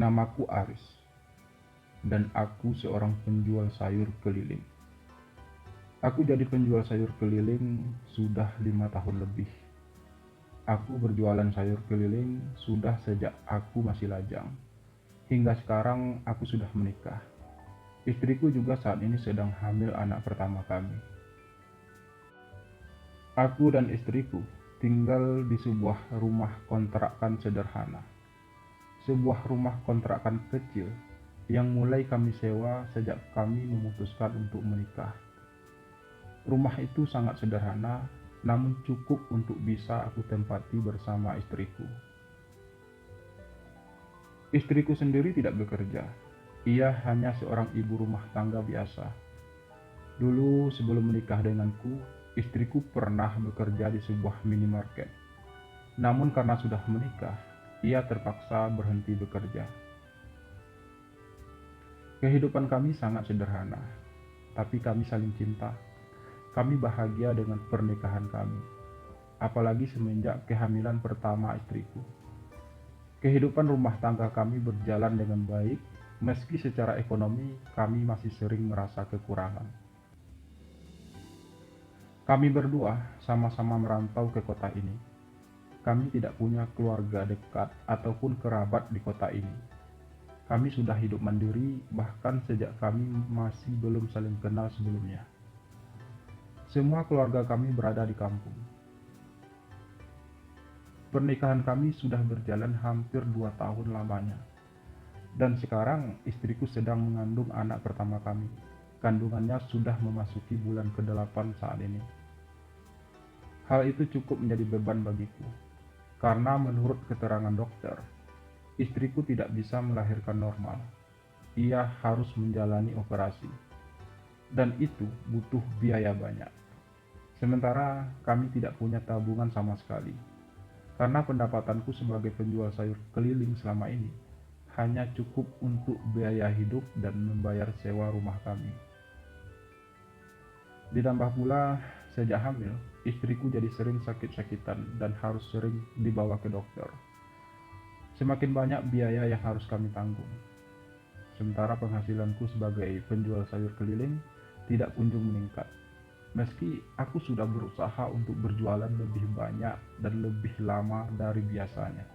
Namaku Aris, dan aku seorang penjual sayur keliling. Aku jadi penjual sayur keliling sudah 5 tahun lebih. Aku berjualan sayur keliling sudah sejak aku masih lajang. Hingga sekarang aku sudah menikah. Istriku juga saat ini sedang hamil anak pertama kami. Aku dan istriku tinggal di sebuah rumah kontrakan sederhana. Sebuah rumah kontrakan kecil yang mulai kami sewa sejak kami memutuskan untuk menikah. Rumah itu sangat sederhana, namun cukup untuk bisa aku tempati bersama istriku. Istriku sendiri tidak bekerja. Ia hanya seorang ibu rumah tangga biasa. Dulu sebelum menikah denganku, istriku pernah bekerja di sebuah minimarket. Namun karena sudah menikah, ia terpaksa berhenti bekerja. Kehidupan kami sangat sederhana, tapi kami saling cinta. Kami bahagia dengan pernikahan kami, apalagi semenjak kehamilan pertama istriku. Kehidupan rumah tangga kami berjalan dengan baik, meski secara ekonomi kami masih sering merasa kekurangan. Kami berdua sama-sama merantau ke kota ini. Kami tidak punya keluarga dekat ataupun kerabat di kota ini. Kami sudah hidup mandiri bahkan sejak kami masih belum saling kenal sebelumnya. Semua keluarga kami berada di kampung. Pernikahan kami sudah berjalan hampir 2 tahun lamanya. Dan sekarang istriku sedang mengandung anak pertama kami. Kandungannya sudah memasuki bulan ke-8 saat ini. Hal itu cukup menjadi beban bagiku. Karena menurut keterangan dokter, istriku tidak bisa melahirkan normal. Ia harus menjalani operasi. Dan itu butuh biaya banyak. Sementara kami tidak punya tabungan sama sekali. Karena pendapatanku sebagai penjual sayur keliling selama ini hanya cukup untuk biaya hidup dan membayar sewa rumah kami. Ditambah pula, sejak hamil, istriku jadi sering sakit-sakitan dan harus sering dibawa ke dokter. Semakin banyak biaya yang harus kami tanggung. Sementara penghasilanku sebagai penjual sayur keliling tidak kunjung meningkat. Meski aku sudah berusaha untuk berjualan lebih banyak dan lebih lama dari biasanya.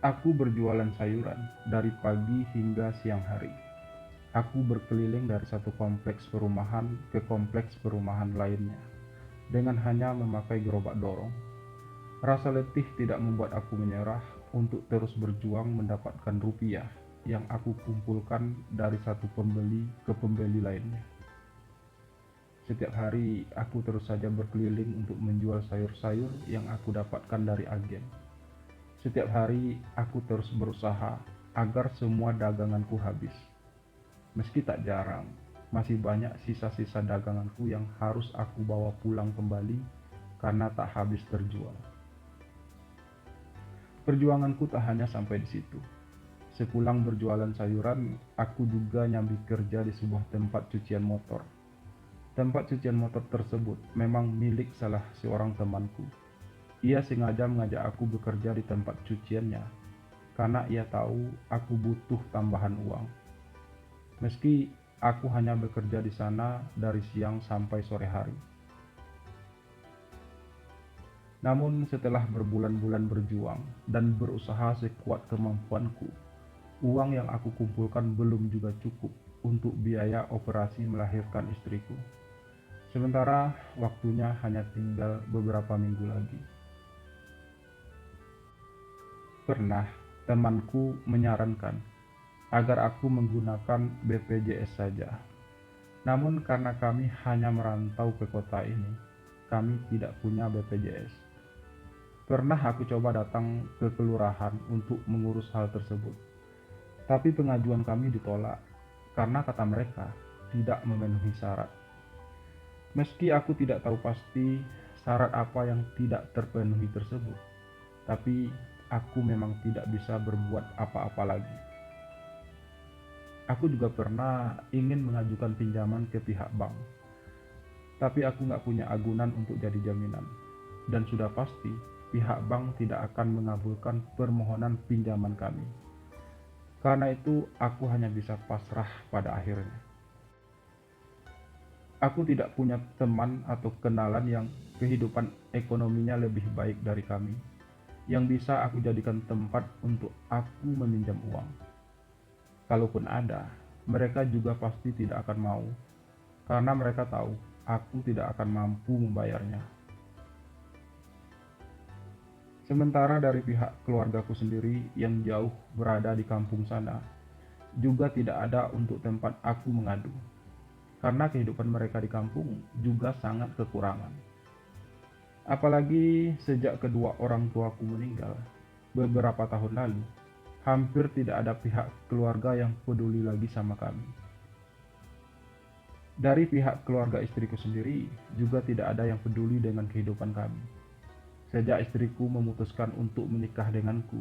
Aku berjualan sayuran dari pagi hingga siang hari. Aku berkeliling dari satu kompleks perumahan ke kompleks perumahan lainnya dengan hanya memakai gerobak dorong. Rasa letih tidak membuat aku menyerah untuk terus berjuang mendapatkan rupiah yang aku kumpulkan dari satu pembeli ke pembeli lainnya. Setiap hari aku terus saja berkeliling untuk menjual sayur-sayur yang aku dapatkan dari agen. Setiap hari aku terus berusaha agar semua daganganku habis. Meski tak jarang, masih banyak sisa-sisa daganganku yang harus aku bawa pulang kembali karena tak habis terjual. Perjuanganku tak hanya sampai di situ. Sepulang berjualan sayuran, aku juga nyambi kerja di sebuah tempat cucian motor. Tempat cucian motor tersebut memang milik salah seorang temanku. Ia sengaja mengajak aku bekerja di tempat cuciannya karena ia tahu aku butuh tambahan uang. Meski aku hanya bekerja di sana dari siang sampai sore hari. Namun setelah berbulan-bulan berjuang dan berusaha sekuat kemampuanku, uang yang aku kumpulkan belum juga cukup untuk biaya operasi melahirkan istriku. Sementara waktunya hanya tinggal beberapa minggu lagi. Pernah temanku menyarankan agar aku menggunakan BPJS saja. Namun karena kami hanya merantau ke kota ini, kami tidak punya BPJS. Pernah aku coba datang ke kelurahan untuk mengurus hal tersebut, tapi pengajuan kami ditolak karena kata mereka tidak memenuhi syarat. Meski aku tidak tahu pasti syarat apa yang tidak terpenuhi tersebut, tapi aku memang tidak bisa berbuat apa-apa lagi. Aku juga pernah ingin mengajukan pinjaman ke pihak bank, tapi aku nggak punya agunan untuk jadi jaminan. Dan sudah pasti, pihak bank tidak akan mengabulkan permohonan pinjaman kami. Karena itu, aku hanya bisa pasrah pada akhirnya. Aku tidak punya teman atau kenalan yang kehidupan ekonominya lebih baik dari kami, yang bisa aku jadikan tempat untuk aku meminjam uang. Kalaupun ada, mereka juga pasti tidak akan mau, karena mereka tahu aku tidak akan mampu membayarnya. Sementara dari pihak keluargaku sendiri yang jauh berada di kampung sana, juga tidak ada untuk tempat aku mengadu, karena kehidupan mereka di kampung juga sangat kekurangan. Apalagi sejak kedua orang tuaku meninggal beberapa tahun lalu, hampir tidak ada pihak keluarga yang peduli lagi sama kami. Dari pihak keluarga istriku sendiri juga tidak ada yang peduli dengan kehidupan kami. Sejak istriku memutuskan untuk menikah denganku,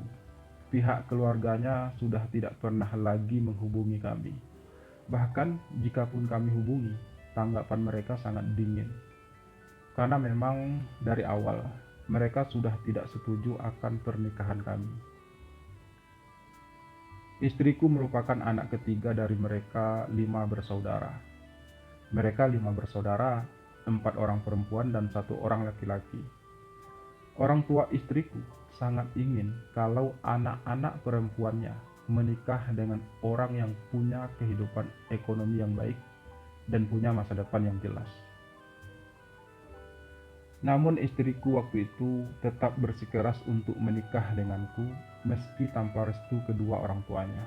pihak keluarganya sudah tidak pernah lagi menghubungi kami. Bahkan jikapun kami hubungi, tanggapan mereka sangat dingin. Karena memang dari awal mereka sudah tidak setuju akan pernikahan kami. Istriku merupakan anak ketiga dari mereka 5 bersaudara. Mereka 5 bersaudara, 4 orang perempuan dan 1 orang laki-laki. Orang tua istriku sangat ingin kalau anak-anak perempuannya menikah dengan orang yang punya kehidupan ekonomi yang baik dan punya masa depan yang jelas. Namun istriku waktu itu tetap bersikeras untuk menikah denganku meski tanpa restu kedua orang tuanya.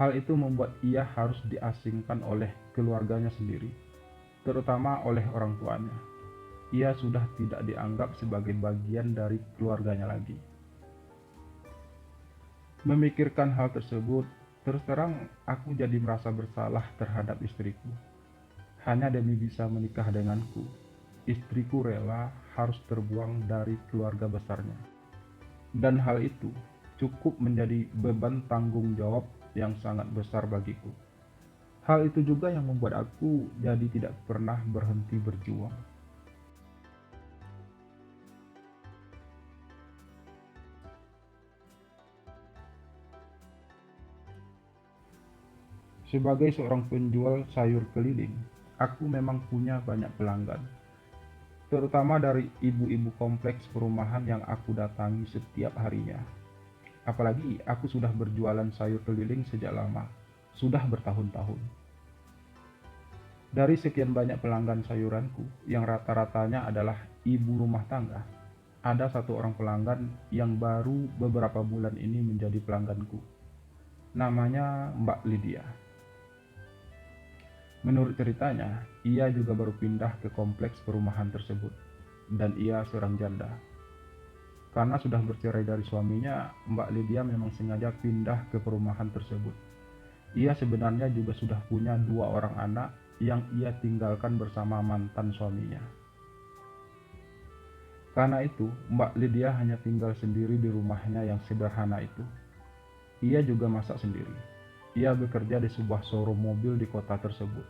Hal itu membuat ia harus diasingkan oleh keluarganya sendiri, terutama oleh orang tuanya. Ia sudah tidak dianggap sebagai bagian dari keluarganya lagi. Memikirkan hal tersebut, terus terang aku jadi merasa bersalah terhadap istriku. Hanya demi bisa menikah denganku, istriku rela harus terbuang dari keluarga besarnya. Dan hal itu cukup menjadi beban tanggung jawab yang sangat besar bagiku. Hal itu juga yang membuat aku jadi tidak pernah berhenti berjuang. Sebagai seorang penjual sayur keliling, aku memang punya banyak pelanggan, terutama dari ibu-ibu kompleks perumahan yang aku datangi setiap harinya. Apalagi aku sudah berjualan sayur keliling sejak lama, sudah bertahun-tahun. Dari sekian banyak pelanggan sayuranku yang rata-ratanya adalah ibu rumah tangga, ada 1 orang pelanggan yang baru beberapa bulan ini menjadi pelangganku. Namanya Mbak Lydia. Menurut ceritanya, ia juga baru pindah ke kompleks perumahan tersebut, dan ia seorang janda. Karena sudah bercerai dari suaminya, Mbak Lydia memang sengaja pindah ke perumahan tersebut. Ia sebenarnya juga sudah punya 2 orang anak yang ia tinggalkan bersama mantan suaminya. Karena itu, Mbak Lydia hanya tinggal sendiri di rumahnya yang sederhana itu. Ia juga masak sendiri. Ia bekerja di sebuah showroom mobil di kota tersebut.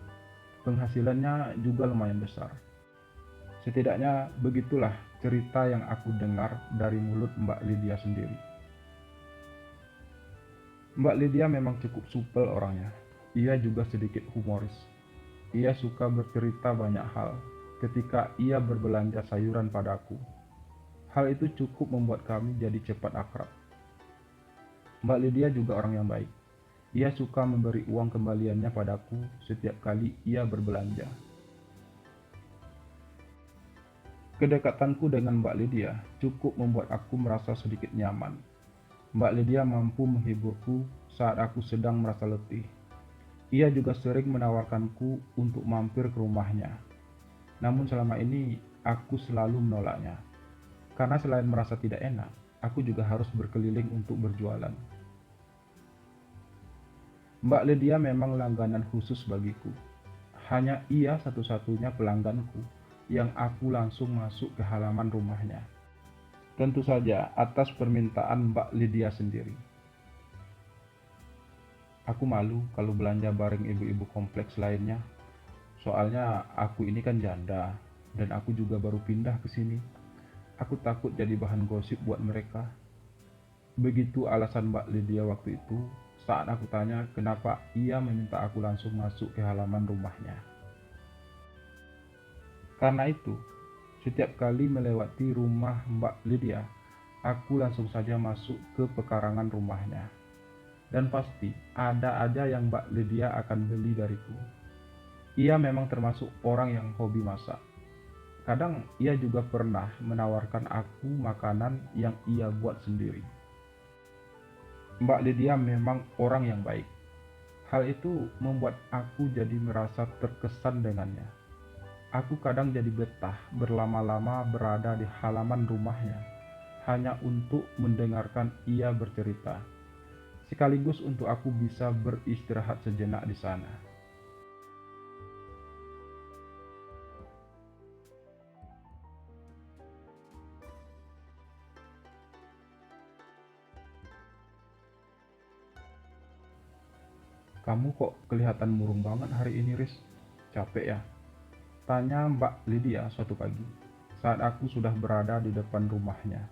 Penghasilannya juga lumayan besar. Setidaknya begitulah cerita yang aku dengar dari mulut Mbak Lydia sendiri. Mbak Lydia memang cukup supel orangnya. Ia juga sedikit humoris. Ia suka bercerita banyak hal ketika ia berbelanja sayuran padaku. Hal itu cukup membuat kami jadi cepat akrab. Mbak Lydia juga orang yang baik. Ia suka memberi uang kembaliannya padaku setiap kali ia berbelanja. Kedekatanku dengan Mbak Lydia cukup membuat aku merasa sedikit nyaman. Mbak Lydia mampu menghiburku saat aku sedang merasa letih. Ia juga sering menawarkanku untuk mampir ke rumahnya. Namun selama ini aku selalu menolaknya. Karena selain merasa tidak enak, aku juga harus berkeliling untuk berjualan. Mbak Lydia memang langganan khusus bagiku. Hanya ia satu-satunya pelangganku yang aku langsung masuk ke halaman rumahnya. Tentu saja atas permintaan Mbak Lydia sendiri. Aku malu kalau belanja bareng ibu-ibu kompleks lainnya. Soalnya aku ini kan janda dan aku juga baru pindah ke sini. Aku takut jadi bahan gosip buat mereka. Begitu alasan Mbak Lydia waktu itu saat aku tanya kenapa ia meminta aku langsung masuk ke halaman rumahnya. Karena itu, setiap kali melewati rumah Mbak Lydia, aku langsung saja masuk ke pekarangan rumahnya. Dan pasti ada aja yang Mbak Lydia akan beli dariku. Ia memang termasuk orang yang hobi masak. Kadang ia juga pernah menawarkan aku makanan yang ia buat sendiri. Mbak Lydia memang orang yang baik. Hal itu membuat aku jadi merasa terkesan dengannya. Aku kadang jadi betah berlama-lama berada di halaman rumahnya, hanya untuk mendengarkan ia bercerita, sekaligus untuk aku bisa beristirahat sejenak di sana. Kamu kok kelihatan murung banget hari ini, Riz? Capek ya? Tanya Mbak Lydia suatu pagi, saat aku sudah berada di depan rumahnya,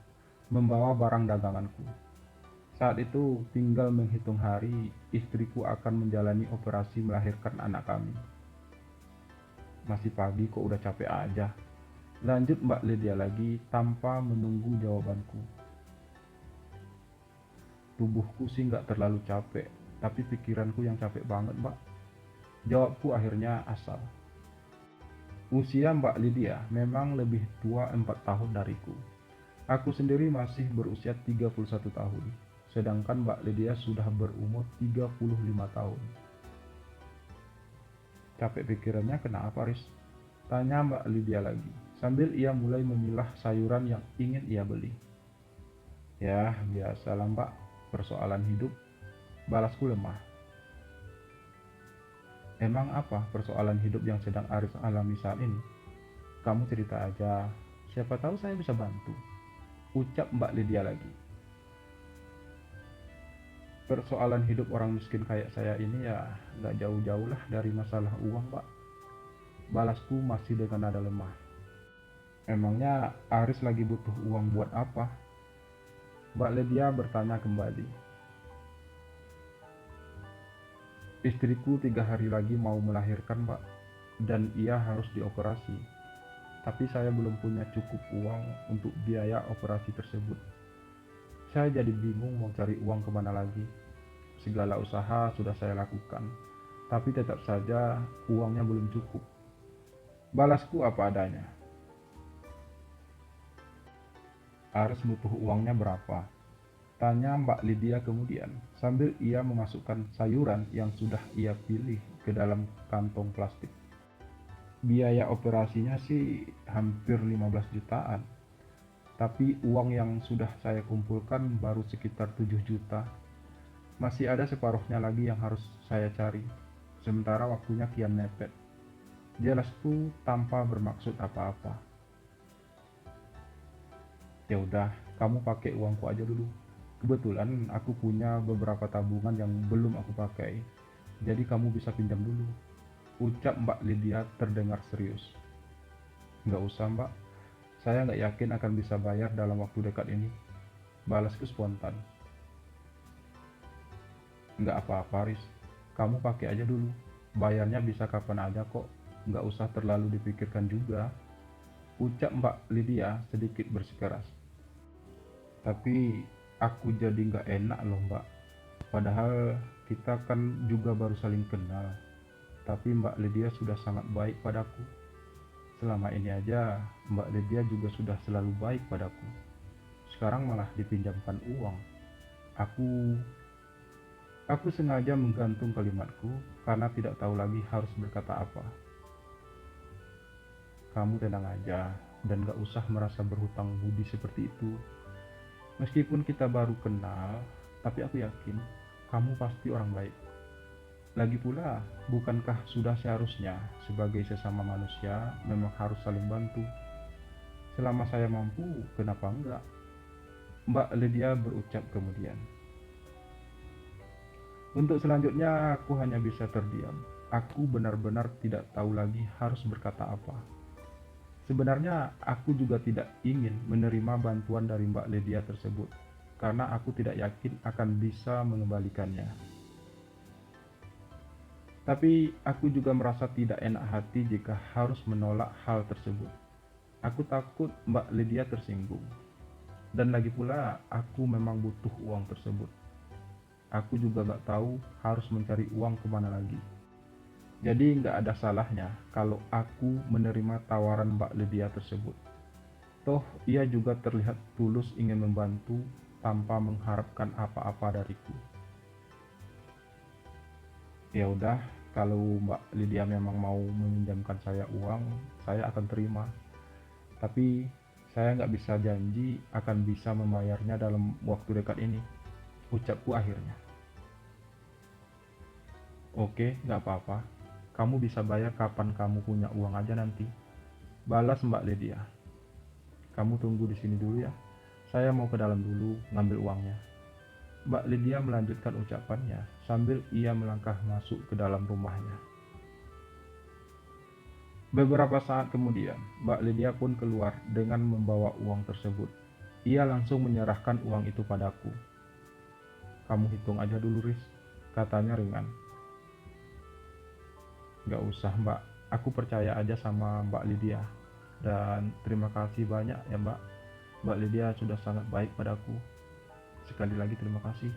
membawa barang daganganku. Saat itu tinggal menghitung hari istriku akan menjalani operasi melahirkan anak kami. Masih pagi kok udah capek aja. Lanjut Mbak Lydia lagi tanpa menunggu jawabanku. Tubuhku sih nggak terlalu capek, tapi pikiranku yang capek banget Mbak. Jawabku akhirnya asal. Usia Mbak Lydia memang lebih tua 4 tahun dariku. Aku sendiri masih berusia 31 tahun, sedangkan Mbak Lydia sudah berumur 35 tahun. Capek pikirannya kenapa, Riz? Tanya Mbak Lydia lagi, sambil ia mulai memilah sayuran yang ingin ia beli. Ya, biasalah Mbak, persoalan hidup, balasku lemah. Emang apa persoalan hidup yang sedang Aris alami saat ini? Kamu cerita aja, siapa tahu saya bisa bantu. Ucap Mbak Lydia lagi. Persoalan hidup orang miskin kayak saya ini ya nggak jauh-jauh lah dari masalah uang, Mbak. Balasku masih dengan nada lemah. Emangnya Aris lagi butuh uang buat apa? Mbak Lydia bertanya kembali. Istriku 3 hari lagi mau melahirkan, Mbak, dan ia harus dioperasi. Tapi saya belum punya cukup uang untuk biaya operasi tersebut. Saya jadi bingung mau cari uang kemana lagi. Segala usaha sudah saya lakukan, tapi tetap saja uangnya belum cukup. Balasku apa adanya. Aris butuh uangnya berapa? Tanya Mbak Lydia kemudian, sambil ia memasukkan sayuran yang sudah ia pilih ke dalam kantong plastik. Biaya operasinya sih hampir 15 jutaan, tapi uang yang sudah saya kumpulkan baru sekitar 7 juta. Masih ada separuhnya lagi yang harus saya cari, sementara waktunya kian mepet. Jelasku tanpa bermaksud apa-apa. Ya udah, kamu pakai uangku aja dulu. Kebetulan aku punya beberapa tabungan yang belum aku pakai, jadi kamu bisa pinjam dulu. Ucap Mbak Lydia terdengar serius. Nggak usah Mbak, saya nggak yakin akan bisa bayar dalam waktu dekat ini. Balasku spontan. Nggak apa-apa Riz, kamu pakai aja dulu. Bayarnya bisa kapan aja kok, nggak usah terlalu dipikirkan juga. Ucap Mbak Lydia sedikit bersikeras. Tapi aku jadi nggak enak loh Mbak. Padahal kita kan juga baru saling kenal. Tapi Mbak Lydia sudah sangat baik padaku. Selama ini aja Mbak Lydia juga sudah selalu baik padaku. Sekarang malah dipinjamkan uang. Aku aku sengaja menggantung kalimatku karena tidak tahu lagi harus berkata apa. Kamu tenang aja dan gak usah merasa berhutang budi seperti itu. Meskipun kita baru kenal, tapi aku yakin kamu pasti orang baik. Lagi pula, bukankah sudah seharusnya sebagai sesama manusia memang harus saling bantu? Selama saya mampu, kenapa enggak? Mbak Lydia berucap kemudian. Untuk selanjutnya aku hanya bisa terdiam. Aku benar-benar tidak tahu lagi harus berkata apa. Sebenarnya aku juga tidak ingin menerima bantuan dari Mbak Lydia tersebut, karena aku tidak yakin akan bisa mengembalikannya. Tapi aku juga merasa tidak enak hati jika harus menolak hal tersebut. Aku takut Mbak Lydia tersinggung. Dan lagi pula, aku memang butuh uang tersebut. Aku juga gak tahu harus mencari uang kemana lagi. Jadi gak ada salahnya kalau aku menerima tawaran Mbak Lydia tersebut. Toh ia juga terlihat tulus ingin membantu tanpa mengharapkan apa-apa dariku. Ya udah, kalau Mbak Lydia memang mau meminjamkan saya uang, saya akan terima. Tapi saya nggak bisa janji akan bisa membayarnya dalam waktu dekat ini, ucapku akhirnya. Oke, nggak apa-apa. Kamu bisa bayar kapan kamu punya uang aja nanti. Balas Mbak Lydia. Kamu tunggu di sini dulu ya. Saya mau ke dalam dulu ngambil uangnya. Mbak Lydia melanjutkan ucapannya sambil ia melangkah masuk ke dalam rumahnya. Beberapa saat kemudian, Mbak Lydia pun keluar dengan membawa uang tersebut. Ia langsung menyerahkan uang itu padaku. Kamu hitung aja dulu, Riz, katanya ringan. Gak usah, Mbak. Aku percaya aja sama Mbak Lydia. Dan terima kasih banyak ya, Mbak. Mbak Lydia sudah sangat baik padaku. Sekali lagi terima kasih.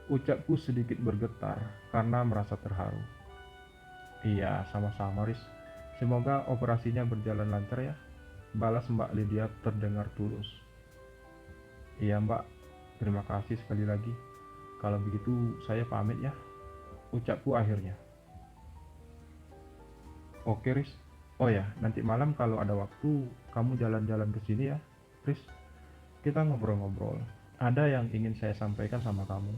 Ucapku sedikit bergetar karena merasa terharu. Iya, sama-sama, Riz. Semoga operasinya berjalan lancar ya. Balas Mbak Lydia terdengar tulus. Iya, Mbak. Terima kasih sekali lagi. Kalau begitu saya pamit ya, ucapku akhirnya. Oke, Riz. Oh ya, nanti malam kalau ada waktu, kamu jalan-jalan ke sini ya, Riz. Kita ngobrol-ngobrol. Ada yang ingin saya sampaikan sama kamu.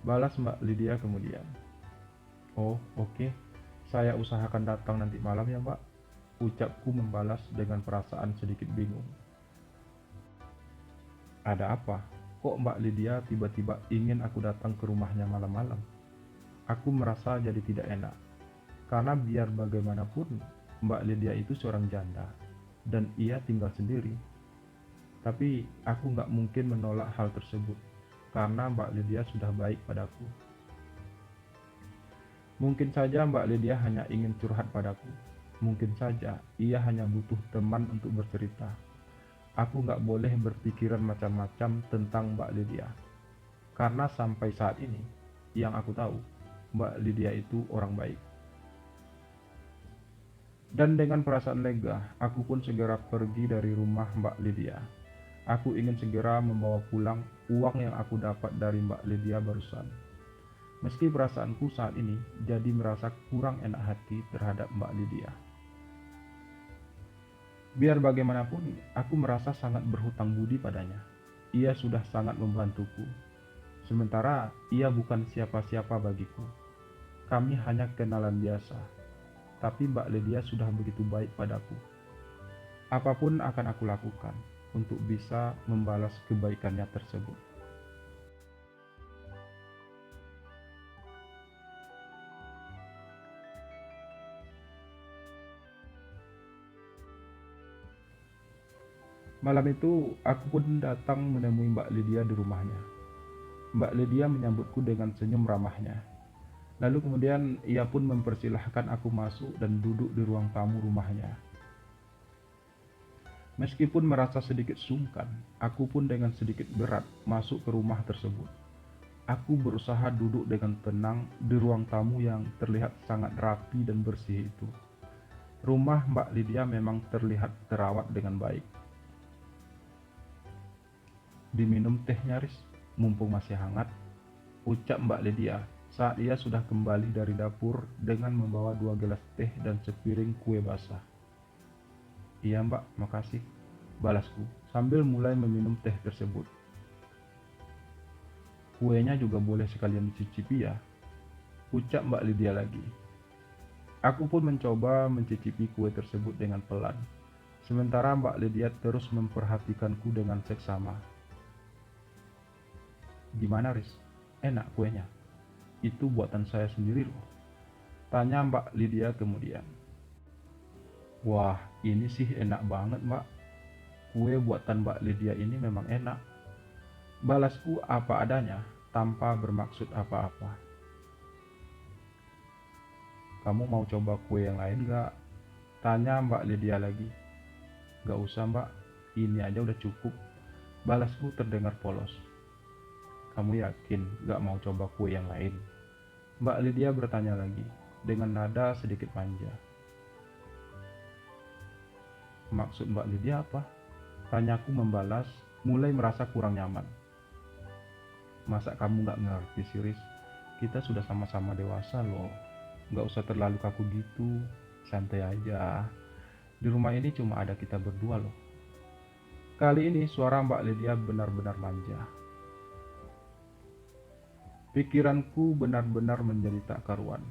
Balas Mbak Lydia kemudian. Oh, oke. Saya usahakan datang nanti malam ya, Mbak. Ucapku membalas dengan perasaan sedikit bingung. Ada apa? Kok Mbak Lydia tiba-tiba ingin aku datang ke rumahnya malam-malam? Aku merasa jadi tidak enak. Karena biar bagaimanapun, Mbak Lydia itu seorang janda. Dan ia tinggal sendiri. Tapi aku nggak mungkin menolak hal tersebut. Karena Mbak Lydia sudah baik padaku. Mungkin saja Mbak Lydia hanya ingin curhat padaku. Mungkin saja ia hanya butuh teman untuk bercerita. Aku nggak boleh berpikiran macam-macam tentang Mbak Lydia. Karena sampai saat ini, yang aku tahu, Mbak Lydia itu orang baik. Dan dengan perasaan lega, aku pun segera pergi dari rumah Mbak Lydia. Aku ingin segera membawa pulang uang yang aku dapat dari Mbak Lydia barusan. Meski perasaanku saat ini jadi merasa kurang enak hati terhadap Mbak Lydia. Biar bagaimanapun, aku merasa sangat berhutang budi padanya. Ia sudah sangat membantuku. Sementara ia bukan siapa-siapa bagiku. Kami hanya kenalan biasa. Tapi Mbak Lydia sudah begitu baik padaku. Apapun akan aku lakukan untuk bisa membalas kebaikannya tersebut. Malam itu, aku pun datang menemui Mbak Lydia di rumahnya. Mbak Lydia menyambutku dengan senyum ramahnya. Lalu kemudian ia pun mempersilahkan aku masuk dan duduk di ruang tamu rumahnya. Meskipun merasa sedikit sungkan, aku pun dengan sedikit berat masuk ke rumah tersebut. Aku berusaha duduk dengan tenang di ruang tamu yang terlihat sangat rapi dan bersih itu. Rumah Mbak Lydia memang terlihat terawat dengan baik. Diminum teh nyaris, mumpung masih hangat, ucap Mbak Lydia saat ia sudah kembali dari dapur dengan membawa 2 gelas teh dan sepiring kue basah. Iya Mbak, makasih, balasku sambil mulai meminum teh tersebut. Kuenya juga boleh sekalian dicicipi ya, ucap Mbak Lydia lagi. Aku pun mencoba mencicipi kue tersebut dengan pelan, sementara Mbak Lydia terus memperhatikanku dengan seksama. Gimana, Riz? Enak kuenya? Itu buatan saya sendiri loh, tanya Mbak Lydia kemudian. Wah, ini sih enak banget Mbak. Kue buatan Mbak Lydia ini memang enak. Balasku apa adanya, tanpa bermaksud apa-apa. Kamu mau coba kue yang lain gak? Tanya Mbak Lydia lagi. Gak usah Mbak, ini aja udah cukup. Balasku terdengar polos. Kamu yakin gak mau coba kue yang lain? Mbak Lydia bertanya lagi, dengan nada sedikit manja. Maksud Mbak Lydia apa? Tanyaku membalas, mulai merasa kurang nyaman. Masa kamu gak ngerti sih, Riz? Kita sudah sama-sama dewasa loh. Gak usah terlalu kaku gitu, santai aja. Di rumah ini cuma ada kita berdua loh. Kali ini suara Mbak Lydia benar-benar manja. Pikiranku benar-benar menjadi tak karuan.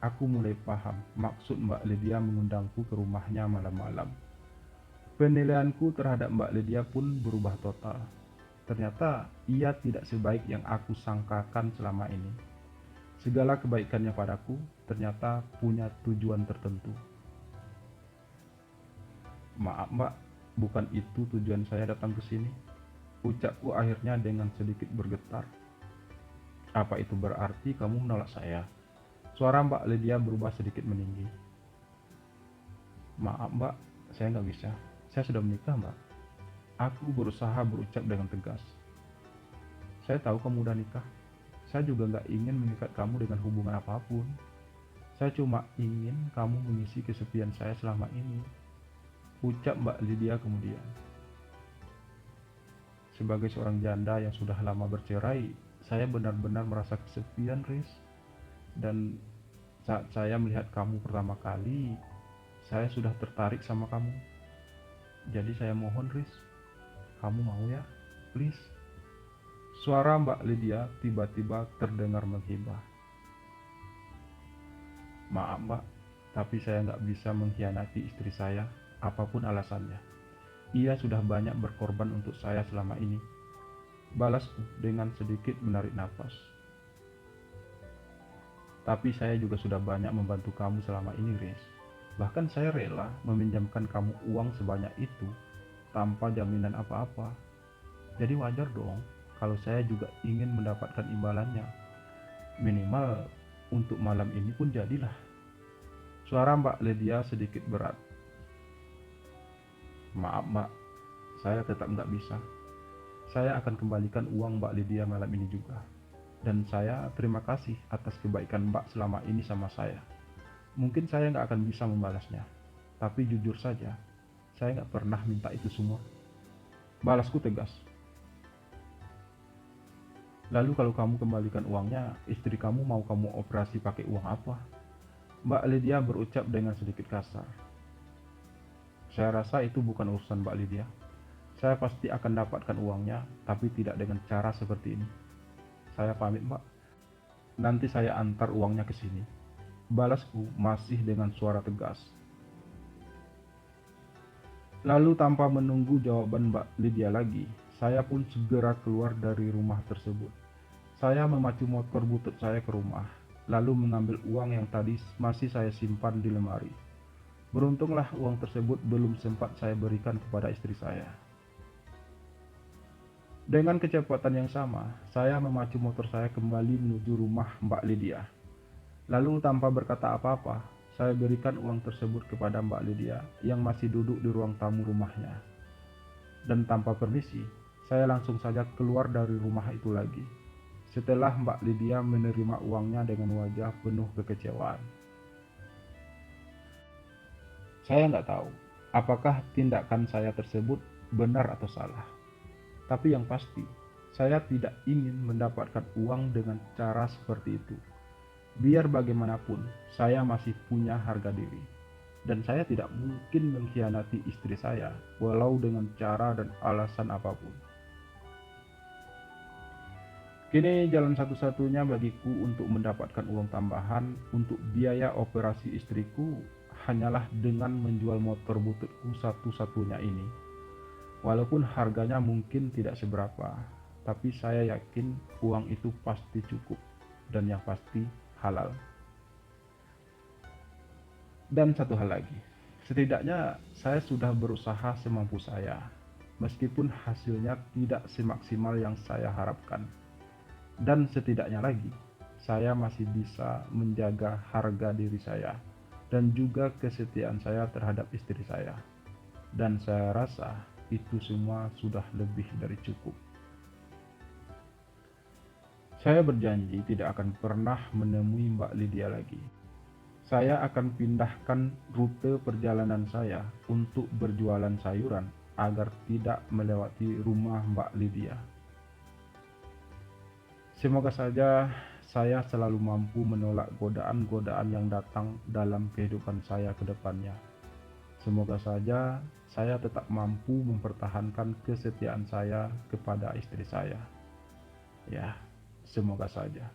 Aku mulai paham maksud Mbak Lydia mengundangku ke rumahnya malam-malam. Penilaianku terhadap Mbak Lydia pun berubah total. Ternyata ia tidak sebaik yang aku sangkakan selama ini. Segala kebaikannya padaku ternyata punya tujuan tertentu. Maaf Mbak, bukan itu tujuan saya datang ke sini. Ucapku akhirnya dengan sedikit bergetar. Apa itu berarti kamu menolak saya? Suara Mbak Lydia berubah sedikit meninggi. Maaf Mbak, saya nggak bisa. Saya sudah menikah Mbak. Aku berusaha berucap dengan tegas. Saya tahu kamu udah nikah. Saya juga nggak ingin mengikat kamu dengan hubungan apapun. Saya cuma ingin kamu mengisi kesepian saya selama ini. Ucap Mbak Lydia kemudian. Sebagai seorang janda yang sudah lama bercerai, saya benar-benar merasa kesepian, Riz. Dan saat saya melihat kamu pertama kali, saya sudah tertarik sama kamu. Jadi saya mohon, Riz, kamu mau ya? Please. Suara Mbak Lydia tiba-tiba terdengar menghibah. Maaf Mbak, tapi saya nggak bisa mengkhianati istri saya, apapun alasannya. Ia sudah banyak berkorban untuk saya selama ini. Balasku dengan sedikit menarik nafas. Tapi saya juga sudah banyak membantu kamu selama ini, Riz. Bahkan saya rela meminjamkan kamu uang sebanyak itu tanpa jaminan apa-apa. Jadi wajar dong kalau saya juga ingin mendapatkan imbalannya. Minimal untuk malam ini pun jadilah. Suara Mbak Lydia sedikit berat. Maaf Mbak, saya tetap nggak bisa. Saya akan kembalikan uang Mbak Lydia malam ini juga. Dan saya terima kasih atas kebaikan Mbak selama ini sama saya. Mungkin saya nggak akan bisa membalasnya. Tapi jujur saja, saya nggak pernah minta itu semua. Balasku tegas. Lalu kalau kamu kembalikan uangnya, istri kamu mau kamu operasi pakai uang apa? Mbak Lydia berucap dengan sedikit kasar. Saya rasa itu bukan urusan Mbak Lydia. Saya pasti akan dapatkan uangnya, tapi tidak dengan cara seperti ini. Saya pamit Mbak. Nanti saya antar uangnya ke sini. Balasku masih dengan suara tegas. Lalu tanpa menunggu jawaban Mbak Lydia lagi, saya pun segera keluar dari rumah tersebut. Saya memacu motor butut saya ke rumah, lalu mengambil uang yang tadi masih saya simpan di lemari. Beruntunglah uang tersebut belum sempat saya berikan kepada istri saya. Dengan kecepatan yang sama, saya memacu motor saya kembali menuju rumah Mbak Lydia. Lalu tanpa berkata apa-apa, saya berikan uang tersebut kepada Mbak Lydia yang masih duduk di ruang tamu rumahnya. Dan tanpa permisi, saya langsung saja keluar dari rumah itu lagi. Setelah Mbak Lydia menerima uangnya dengan wajah penuh kekecewaan. Saya nggak tahu apakah tindakan saya tersebut benar atau salah. Tapi yang pasti, saya tidak ingin mendapatkan uang dengan cara seperti itu. Biar bagaimanapun, saya masih punya harga diri. Dan saya tidak mungkin mengkhianati istri saya, walau dengan cara dan alasan apapun. Kini jalan satu-satunya bagiku untuk mendapatkan uang tambahan untuk biaya operasi istriku hanyalah dengan menjual motor bututku satu-satunya ini. Walaupun harganya mungkin tidak seberapa, tapi saya yakin uang itu pasti cukup. dan yang pasti halal. Dan satu hal lagi, setidaknya saya sudah berusaha semampu saya, meskipun hasilnya tidak semaksimal yang saya harapkan. Dan setidaknya lagi, saya masih bisa menjaga harga diri saya dan juga kesetiaan saya terhadap istri saya. Dan saya rasa itu semua sudah lebih dari cukup. Saya berjanji tidak akan pernah menemui Mbak Lydia lagi. Saya akan pindahkan rute perjalanan saya untuk berjualan sayuran agar tidak melewati rumah Mbak Lydia. Semoga saja saya selalu mampu menolak godaan-godaan yang datang dalam kehidupan saya ke depannya. Semoga saja saya tetap mampu mempertahankan kesetiaan saya kepada istri saya. Ya, semoga saja.